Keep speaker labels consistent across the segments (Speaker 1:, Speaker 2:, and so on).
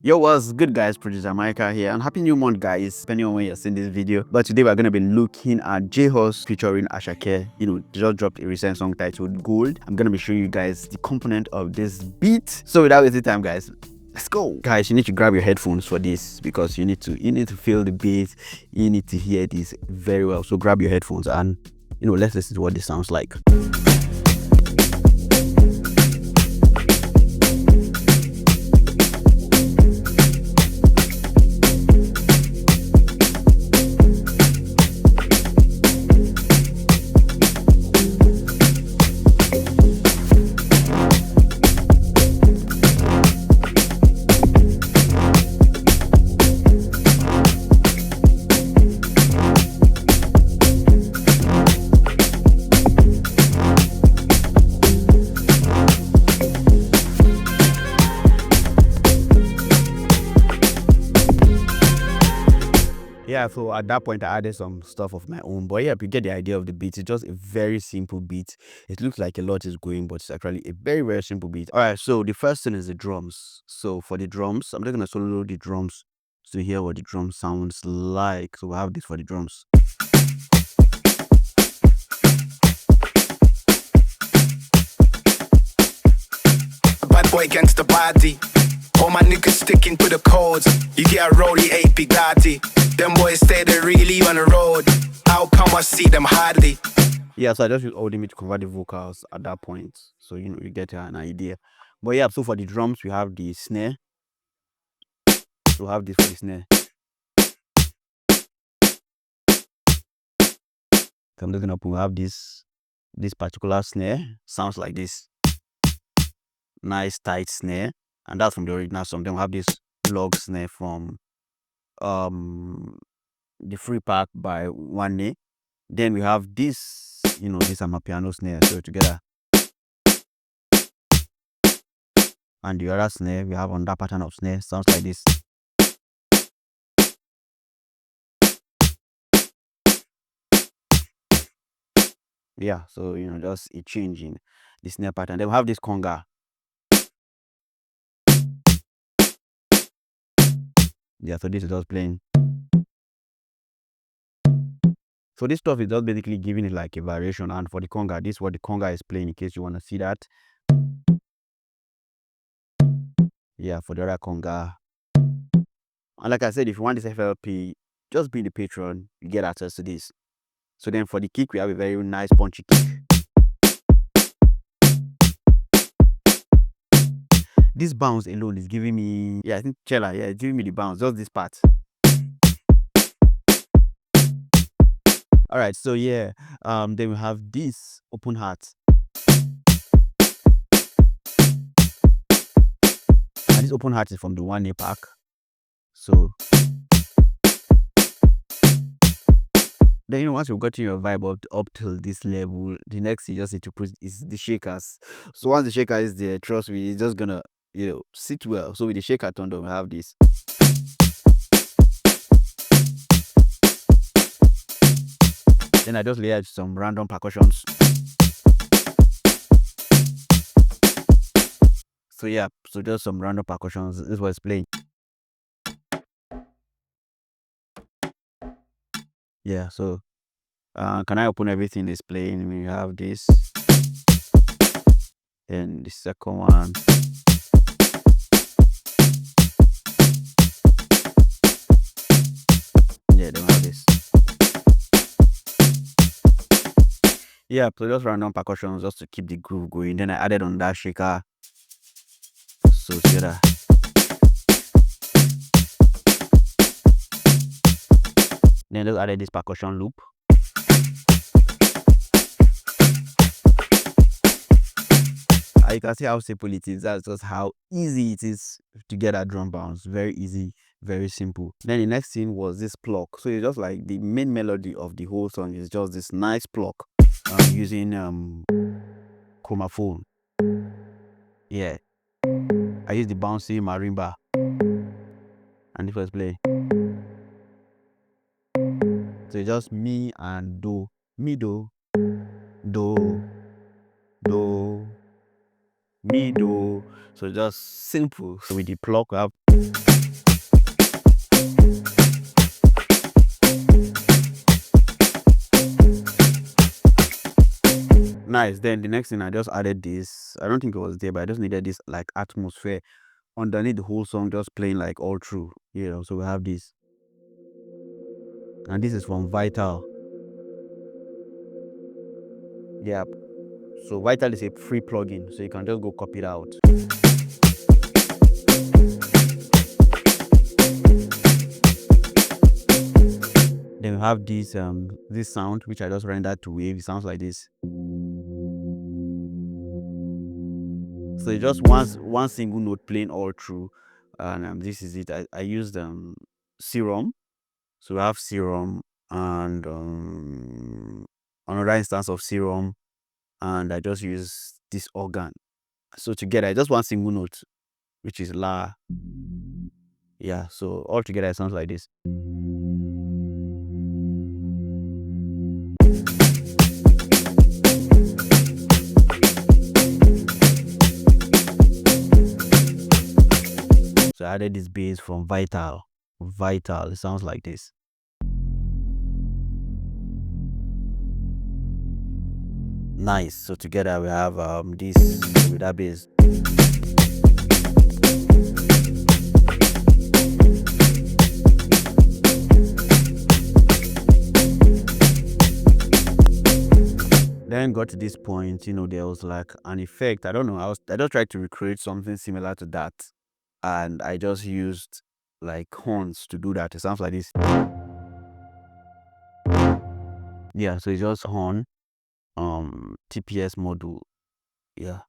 Speaker 1: Yo, what's good, guys? Producer Mykah here, and happy new month, guys, depending on when you're seeing this video. But today we're gonna be looking at Jhus featuring Asake. They just dropped a recent song titled Gold. I'm gonna be showing you guys the component of this beat. So without wasting time, guys, let's go. Guys, you need to grab your headphones for this because you need to feel the beat. You need to hear this very well. So grab your headphones and let's listen to what this sounds like. Yeah, so at that point I added some stuff of my own, but yeah, you get the idea of the beat. It's just a very simple beat. It looks like a lot is going, but it's actually a very, very simple beat. All right, so the first thing is the drums. So for the drums, I'm just gonna solo the drums to hear what the drum sounds like. So we have this for the drums.
Speaker 2: Bad boy against the body. All my niggas sticking to the codes. You get a rolly AP daddy. Them boys stay there really on the road. How come I see them hardly?
Speaker 1: Yeah, so I just use Audimi to convert the vocals at that point. So you get an idea. But yeah, so for the drums, we have the snare. So we have this for the snare. So I'm just gonna we have this particular snare. Sounds like this. Nice tight snare. And that's from the original song. Then we have this log snare from the free pack by One. Then we have this, this piano snare. So together. And the other snare we have on that pattern of snare sounds like this. Yeah, so just a change in the snare pattern. Then we have this conga. Yeah, so this is just playing. So this stuff is just basically giving it like a variation. And for the conga, this is what the conga is playing in case you want to see that. Yeah, for the other conga. And like I said, if you want this FLP, just be the patron, you get access to this. So then for the kick, we have a very nice punchy kick. This bounce alone is giving me, I think Chella, it's giving me the bounce, just this part. All right, so yeah, then we have this open heart. And this open heart is from the One pack. So then once you've gotten your vibe up till this level, the next you just need to put is the shakers. So once the shaker is there, trust me, it's just gonna sit well. So with the shaker turned on, we have this. Then I just layered some random percussions. So yeah, so just some random percussions. This is what it's playing. Yeah, so can I open everything that's playing? We have this. And the second one. Yeah, then we have this. Yeah, so just random percussions just to keep the groove going. Then I added on that shaker. So together. Then just added this percussion loop. You can see how simple it is. That's just how easy it is to get that drum bounce. Very easy, very simple. Then the next thing was this pluck. So it's just like the main melody of the whole song is just this nice pluck. Using chromophone. Yeah, I use the bouncy marimba, and it was play. So it's just me and do, me do, do, mi, do. So just simple. So with the pluck up. Nice. Then the next thing, I just added this. I don't think it was there, but I just needed this like atmosphere underneath the whole song, just playing like all through. So we have this, and this is from Vital. Yeah. So Vital is a free plugin, so you can just go copy it out. Then we have this this sound which I just rendered to wave. It sounds like this. So it's just one single note playing all through, and this is it. I used Serum. So we have Serum and another instance of Serum, and I just use this organ. So together, just one single note, which is La. Yeah. So all together, it sounds like this. So I added this bass from Vital. Vital, it sounds like this. Nice. So together we have this with that bass. Then got to this point, there was like an effect. I don't know. I just tried to recreate something similar to that, and I just used like horns to do that. It sounds like this. Yeah. So it's just horn, TPS module. Yeah.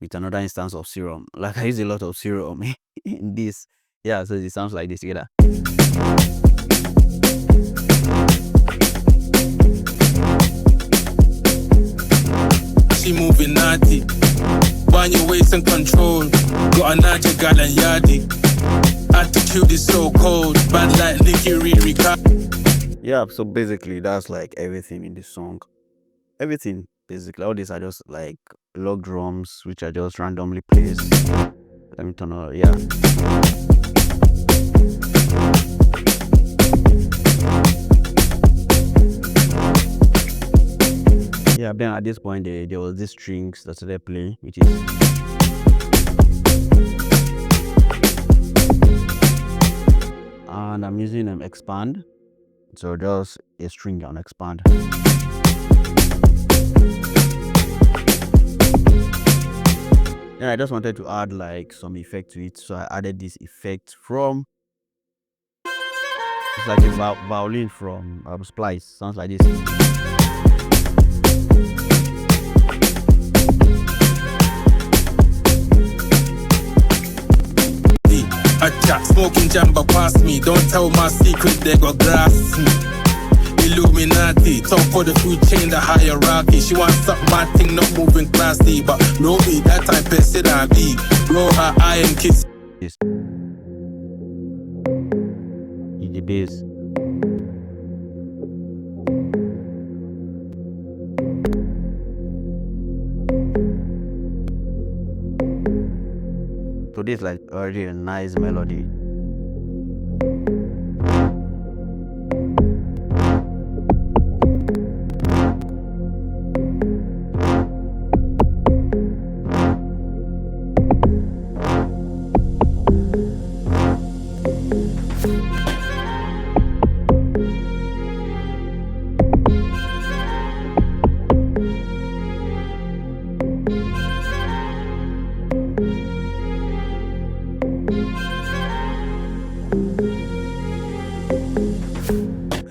Speaker 1: With another instance of Serum. Like I use a lot of Serum in this. Yeah. So it sounds like this together.
Speaker 2: She moving naughty. Wind your waist and control. Got a Niger gal and yardy. Attitude is so cold. Bad like Nicky Riri.
Speaker 1: Yeah, so basically that's like everything in the song. Everything basically. All these are just like log drums which are just randomly placed. Let me turn on. Yeah. Yeah, then at this point there was this strings that started playing, which is and I'm using expand. So just a string on expand. Then I just wanted to add like some effect to it, so I added this effect from, it's like a violin from Splice. Sounds like this.
Speaker 2: A chat smoking jamba past me. Don't tell my secret, they got grass me. Illuminati, top of the food chain, the hierarchy. She wants up my thing, not moving classy, but no me, that type of said I be. Blow her eye and kiss.
Speaker 1: This is the bass. So this is like already a nice melody.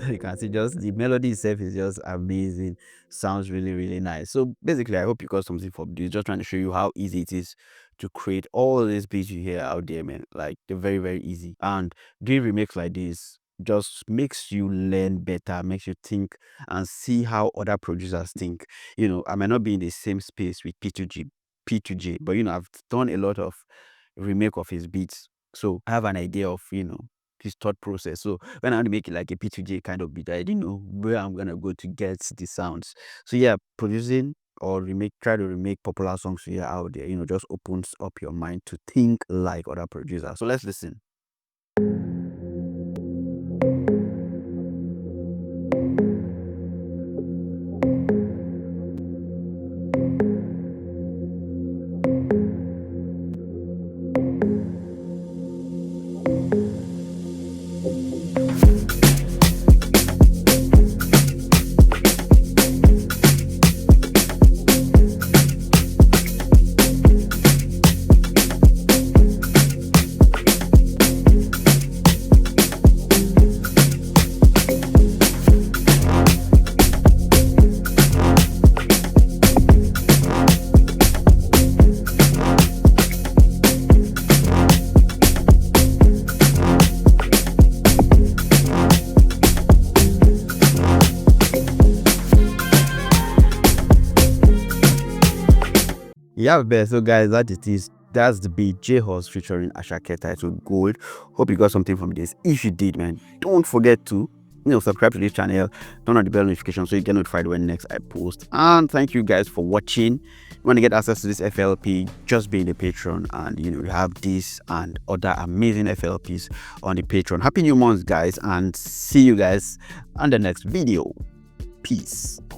Speaker 1: You can see just the melody itself is just amazing. Sounds really, really nice. So basically, I hope you got something from this. Just trying to show you how easy it is to create all these beats you hear out there, man. Like they're very, very easy. And doing remakes like this just makes you learn better, makes you think and see how other producers think. I might not be in the same space with P2J, but I've done a lot of remake of his beats. So I have an idea of, his thought process. So when I want to make it like a P2J kind of beat, I didn't know where I'm gonna go to get the sounds. So yeah, producing or try to remake popular songs you hear out there, just opens up your mind to think like other producers. So let's listen. Yeah, bet. So guys, that it is. That's the beat Jhus featuring Asake titled Gold. Hope you got something from this. If you did, man, don't forget to subscribe to this channel, turn on the bell notification so you get notified when next I post. And thank you guys for watching. You want to get access to this FLP, just be in the Patreon, and you have this and other amazing FLPs on the Patreon. Happy new month, guys, and see you guys on the next video. Peace.